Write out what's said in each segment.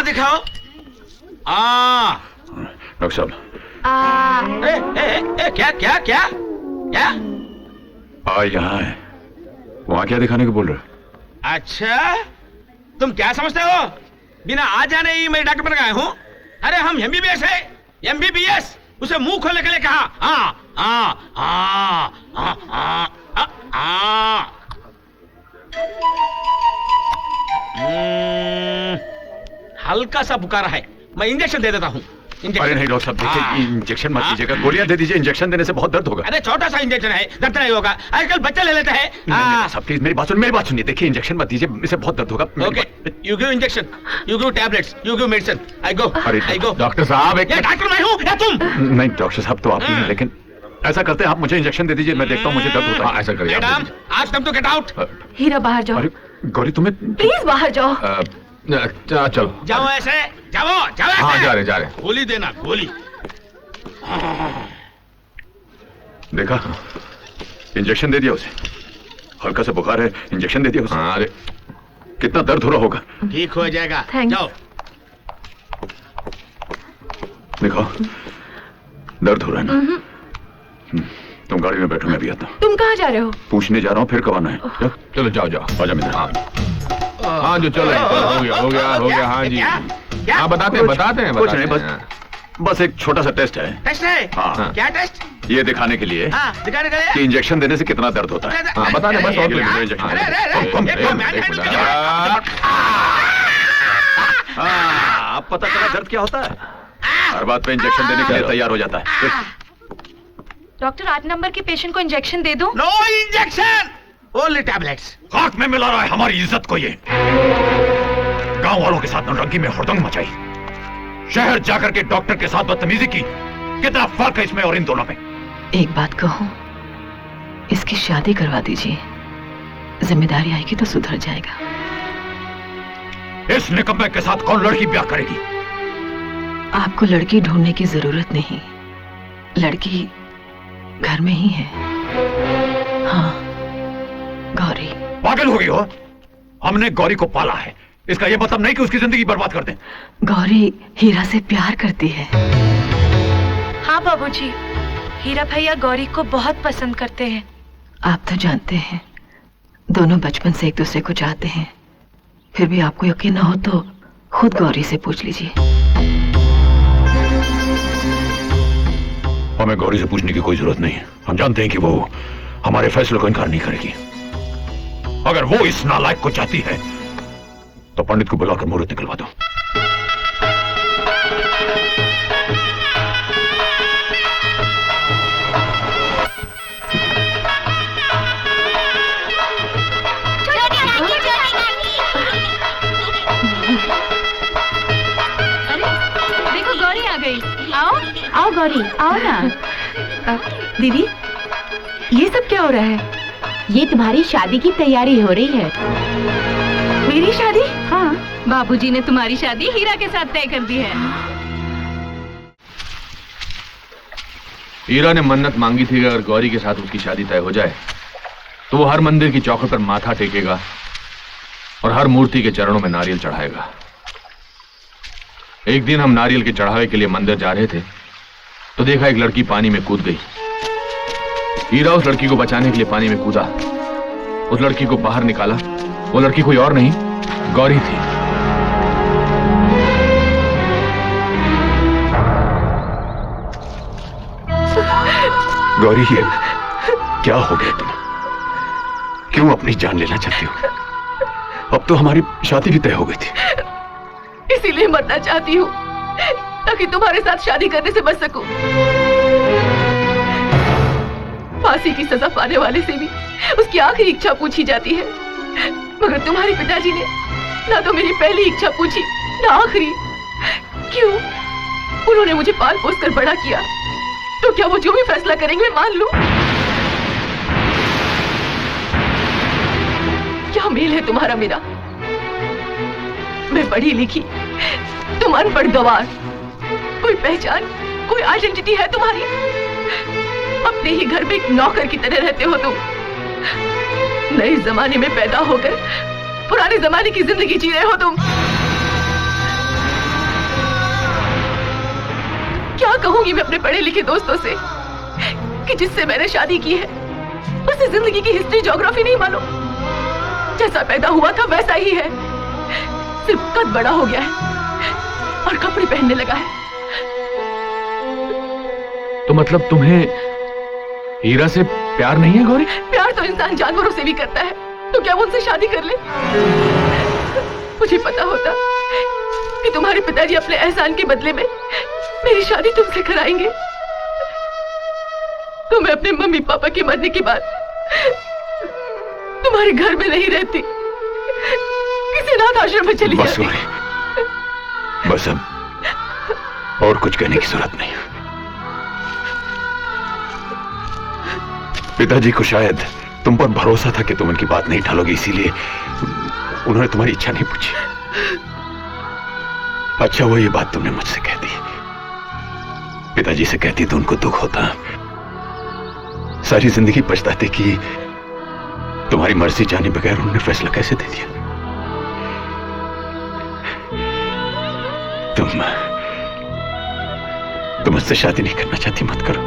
दिखाओ। डॉक्टर साहब। क्या क्या क्या क्या? यहाँ है। वहाँ क्या दिखाने को बोल रहे? अच्छा, तुम क्या समझते हो? बिना आ जाने ही मैं डॉक्टर बन गया हूँ? अरे हम एमबीबीएस है, एमबीबीएस। उसे मुंह खोलने के लिए कहा। हल्का सा बुखार है, मैं इंजेक्शन दे देता हूँ। अरे नहीं डॉक्टर साहब, देखिए इंजेक्शन मत दीजिएगा, गोलियां दे दीजिए। इंजेक्शन देने से बहुत दर्द होगा। अरे छोटा सा इंजेक्शन है, दर्द नहीं होगा। आजकल बच्चे ले लेते हैं। साहब प्लीज मेरी बात सुनिए। देखिए इंजेक्शन मत दीजिए, इससे बहुत दर्द होगा। Okay, you give injection, you give tablets, you give medicine. I go. Doctor साहब, ये डॉक्टर मैं हूँ या तुम? नहीं डॉक्टर साहब तो आप ही हैं, लेकिन ऐसा करते हैं आप मुझे इंजेक्शन दे दीजिए, मैं देखता हूँ मुझे दर्द होता है। ऐसा करिए मैडम, आज तुम तो गेट आउट। हीरा बाहर जाओ। गौरी तुम्हें प्लीज बाहर जाओ। चलो जाओ, ऐसे जाओ जाओ। हाँ जा रहे। गोली देना, गोली। देखा, इंजेक्शन दे दिया उसे। हल्का सा बुखार है, इंजेक्शन दे दिया उसे। अरे कितना दर्द हो रहा होगा। ठीक हो जाएगा, जाओ। देखो दर्द हो रहा है ना। तुम गाड़ी में बैठो, मैं भी आता हूँ। तुम कहाँ जा रहे हो? पूछने जा रहा हूँ, फिर कब आना है? चलो जाओ आजा मित्र। हाँ जो चलो, हो गया। हाँ जी, हाँ बताते हैं। कुछ नहीं, बस एक छोटा सा टेस्ट है। टेस्ट है? हाँ। क्या टेस्ट? ये दिखाने के लिए दिखाने के लिए कि इंजेक्शन देने से कितना दर्द होता है। हाँ बता दें बस। अब पता चला दर्द क्या होता है। हर बात पे इंजेक्शन देने के लिए तैयार हो जाता है। डॉक्टर 8 नंबर के पेशेंट को इंजेक्शन दे दो। No injection, only tablets. खाक में मिला रहा है हमारी इज्जत को ये। गांव वालों के साथ नौटंकी में हुड़दंग मचाई, शहर जाकर के डॉक्टर के साथ बदतमीजी की। कितना फर्क है इसमें और इन दोनों में। एक बात कहूं, इसकी शादी करवा दीजिए, जिम्मेदारी आएगी तो सुधर जाएगा। इस निकम्मे के साथ कौन लड़की ब्याह करेगी? आपको लड़की ढूंढने की जरूरत नहीं, लड़की घर में ही है। हाँ, गौरी। पागल हो गई हो? हमने गौरी को पाला है, इसका यह मतलब नहीं कि उसकी जिंदगी बर्बाद कर दें। गौरी हीरा से प्यार करती है। हाँ बाबूजी, हीरा भैया गौरी को बहुत पसंद करते हैं। आप तो जानते हैं, दोनों बचपन से एक दूसरे को चाहते हैं। फिर भी आपको यकीन ना हो तो खुद गौरी से पूछ लीजिए। हमें गौरी से पूछने की कोई जरूरत नहीं है। हम जानते हैं कि वो हमारे फैसले को इनकार नहीं करेगी। अगर वो इस नालायक को चाहती है तो पंडित को बुलाकर मुहूर्त निकलवा दो। देखो गौरी आ गई। आओ गौरी, आओ ना। दीदी, ये सब क्या हो रहा है? ये तुम्हारी शादी की तैयारी हो रही है। मेरी शादी? हाँ, बाबूजी ने तुम्हारी शादी हीरा के साथ तय कर दी है। हीरा ने मन्नत मांगी थी कि अगर गौरी के साथ उसकी शादी तय हो जाए तो वो हर मंदिर की चौखट पर माथा टेकेगा और हर मूर्ति के चरणों में नारियल चढ़ाएगा। एक दिन हम नारियल के चढ़ावे के लिए मंदिर जा रहे थे तो देखा एक लड़की पानी में कूद गई। हीरा उस लड़की को बचाने के लिए पानी में कूदा, उस लड़की को बाहर निकाला। वो लड़की कोई और नहीं, गौरी थी। गौरी, ये क्या हो गया तुम? क्यों अपनी जान लेना चाहती हो? अब तो हमारी शादी भी तय हो गई थी। इसीलिए मरना चाहती हूँ ताकि तुम्हारे साथ शादी करने से बच सकूं। फांसी की सजा पाने वाले से भी उसकी आखिरी इच्छा पूछी जाती है, मगर तुम्हारे पिताजी ने ना तो मेरी पहली इच्छा पूछी ना आखिरी। क्यों? उन्होंने मुझे पाल पोस कर बड़ा किया, तो क्या वो जो भी फैसला करेंगे मान लूं? क्या मेल है तुम्हारा मेरा? मैं पढ़ी लिखी, तुम अनपढ़ गंवार। कोई पहचान, कोई आइडेंटिटी है तुम्हारी? अपने ही घर में एक नौकर की तरह रहते हो तुम। नए जमाने में पैदा होकर पुराने जमाने की जिंदगी जी रहे हो तुम। क्या कहूंगी मैं अपने पढ़े लिखे दोस्तों से कि जिससे मैंने शादी की है उसे जिंदगी की हिस्ट्री ज्योग्राफी नहीं मालूम। जैसा पैदा हुआ था वैसा ही है, सिर्फ कद बड़ा हो गया है और कपड़े पहनने लगा है। तो मतलब तुम्हें हीरा से प्यार नहीं है गौरी? प्यार तो इंसान जानवरों से भी करता है, तो क्या वो उनसे शादी कर ले? मुझे पता होता कि तुम्हारे पिताजी अपने एहसान के बदले में मेरी शादी तुमसे कराएंगे तो मैं अपने मम्मी पापा के मरने के बाद तुम्हारे घर में नहीं रहती, किसी अनाथ आश्रम में चली जाती। बस अब और कुछ कहने की जरूरत नहीं। पिताजी को शायद तुम पर भरोसा था कि तुम उनकी बात नहीं टालोगे, इसीलिए उन्होंने तुम्हारी इच्छा नहीं पूछी। अच्छा वो ये बात तुमने मुझसे कह दी, पिताजी से कहती तो उनको दुख होता। सारी जिंदगी पछताते कि तुम्हारी मर्जी जाने बगैर उन्होंने फैसला कैसे दे दिया। तुम मुझसे शादी नहीं करना चाहती, मत करो।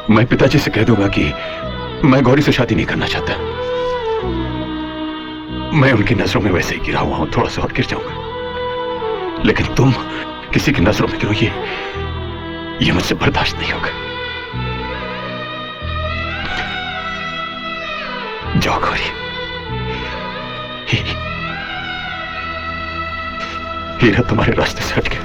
मैं पिताजी से कह दूंगा कि मैं गौरी से शादी नहीं करना चाहता। मैं उनकी नजरों में वैसे ही गिरा हुआ हूं, थोड़ा सा और गिर जाऊंगा, लेकिन तुम किसी की नजरों में गिरो ये मुझसे बर्दाश्त नहीं होगा। जाओ गौरी, हीरा तुम्हारे रास्ते से हट गया।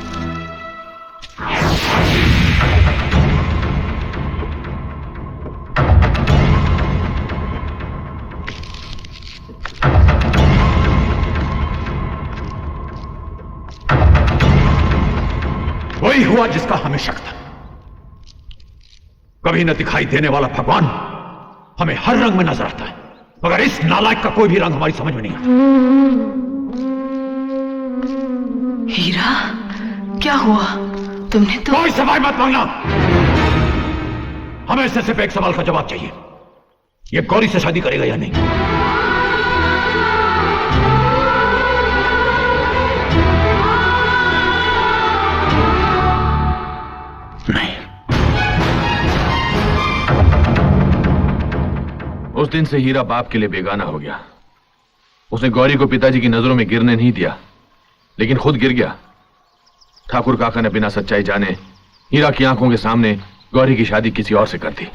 वही हुआ जिसका हमें शक था। कभी न दिखाई देने वाला भगवान हमें हर रंग में नजर आता है, मगर इस नालायक का कोई भी रंग हमारी समझ में नहीं आता। हीरा, क्या हुआ? तुमने तो कोई सवाल मत मांगना। हमें इससे सिर्फ एक सवाल का जवाब चाहिए, ये गौरी से शादी करेगा या नहीं? उस दिन से हीरा बाप के लिए बेगाना हो गया। उसने गौरी को पिताजी की नजरों में गिरने नहीं दिया, लेकिन खुद गिर गया। ठाकुर काका ने बिना सच्चाई जाने हीरा की आंखों के सामने गौरी की शादी किसी और से कर दी।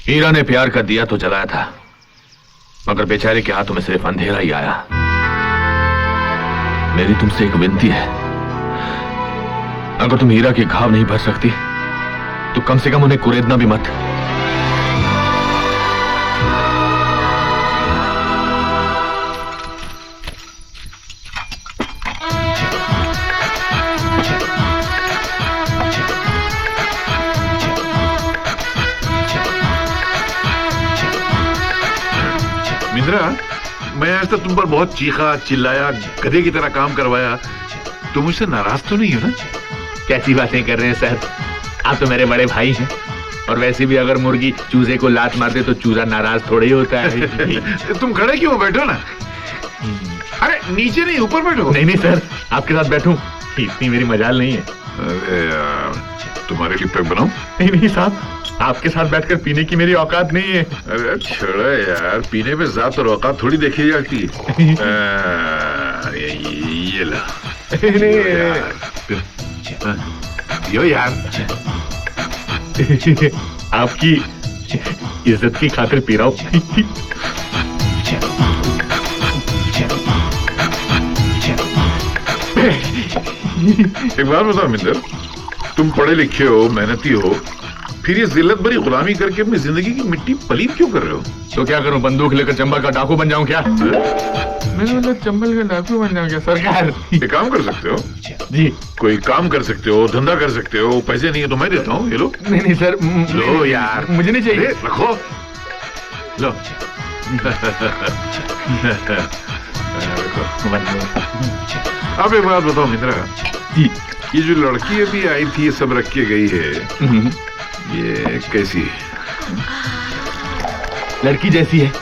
हीरा ने प्यार का दिया तो जलाया था, मगर बेचारे के हाथों में सिर्फ अंधेरा ही आया। मेरी तुमसे एक विनती है, अगर तुम हीरा के घाव नहीं भर सकती तो कम से कम उन्हें कुरेदना भी मत। मैं आज तक तुम पर बहुत चीखा चिल्लाया, गधे की तरह काम करवाया, तुम मुझसे नाराज तो नहीं हो ना? कैसी बातें कर रहे हैं सर, आप तो मेरे बड़े भाई हैं। और वैसे भी अगर मुर्गी चूजे को लात मार दे तो चूजा नाराज थोड़ा ही होता है। तुम खड़े क्यों? बैठो ना। अरे नीचे नहीं, ऊपर बैठो। नहीं नहीं सर, आपके साथ बैठूं इतनी मेरी मजाल नहीं है। अरे यार, तुम्हारे लिए पैक बनाऊं? नहीं नहीं साहब, आपके साथ बैठकर पीने की मेरी औकात नहीं है। अरे छोड़ो यार, पीने पे जात और औकात थोड़ी देखी जाती है। ये ला। यो यार, आपकी इज्जत की खातिर पी रहा हूं। एक बात बताओ मिंदर, तुम पढ़े लिखे हो, मेहनती हो, फिर ये जिल्लत भरी गुलामी करके अपनी जिंदगी की मिट्टी पलीद क्यों कर रहे हो? तो क्या करूं, बंदूक लेकर चंबा का डाकू बन जाऊं क्या? मैंने मतलब चंबल का डाकू बन जाऊंगा सरकार। एक काम कर सकते हो जी। कोई काम कर सकते हो, धंधा कर सकते हो, पैसे नहीं है तो मैं देता हूँ, ये लो। नहीं सर, लो यार, मुझे नहीं चाहिए। रखो, लो। अब एक बात बताओ मित्रा जी। ये जो लड़की अभी आई थी, ये सब रख के गई है, ये कैसी है? लड़की जैसी है।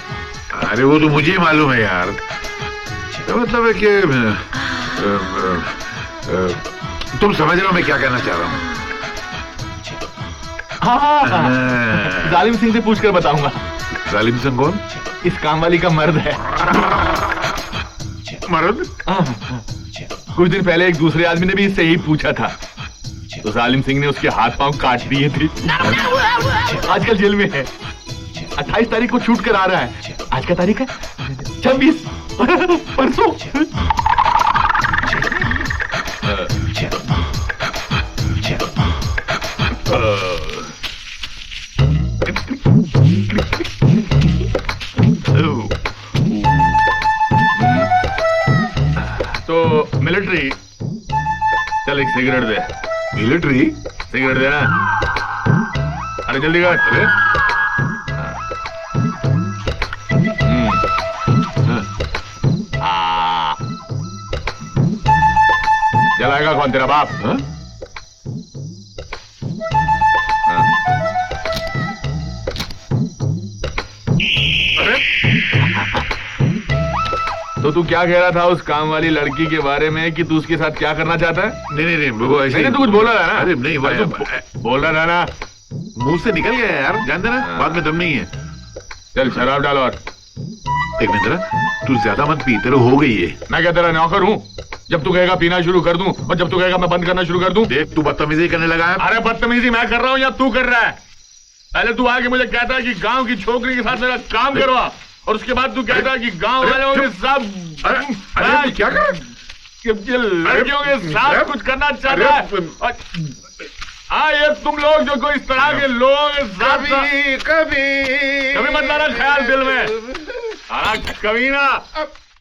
अरे वो तो मुझे मालूम है यार। तो मतलब है कि तुम समझ रहे हो मैं क्या कहना चाह रहा हूँ? हाँ, जालिम सिंह से पूछकर बताऊंगा। जालिम सिंह कौन? इस काम वाली का मर्द है। मर्द? कुछ दिन पहले एक दूसरे आदमी ने भी इससे यही पूछा था, तो जालिम सिंह ने उसके हाथ पांव काट दिए थे। आजकल जेल में है। 28 तारीख को छूट कर आ रहा है। आज का तारीख है 26, परसों। तो मिलिट्री, चल एक सिगरेट दे। मिलिट्री? सिगरेट दे ना। अरे जल्दी कर। अरे जलाएगा कौन, तेरा बाप? हाँ? अरे तो तू क्या कह रहा था उस काम वाली लड़की के बारे में कि तू उसके साथ क्या करना चाहता है? नहीं वो ऐसे नहीं, तू कुछ बोल रहा था ना? अरे नहीं, बोल रहा था ना? मुंह से निकल गया यार, जानते ना, बाद में दम नहीं है। चल शराब डाल। और एक मिनट, तू ज्यादा मत पी, तेरे हो गई है। मैं क्या तेरा नौकर हूँ? जब तू कहेगा पीना शुरू कर दूं और जब तू कहेगा मैं बंद करना शुरू कर दूं। देख, तू बदतमीजी करने लगा है। अरे बदतमीजी मैं कर रहा हूँ या तू कर रहा है? पहले तू आके मुझे कहता है कि गांव की छोकरी के साथ मेरा काम करवा, और उसके बाद तू कहता है कि गांव वालों के सब क्या कर लड़कियों के साथ कुछ करना चाहता है। हाँ, ये तुम लोग जो कोई इस तरह के लोगों के साथ कभी मत लाना ख्याल दिल में। कभी ना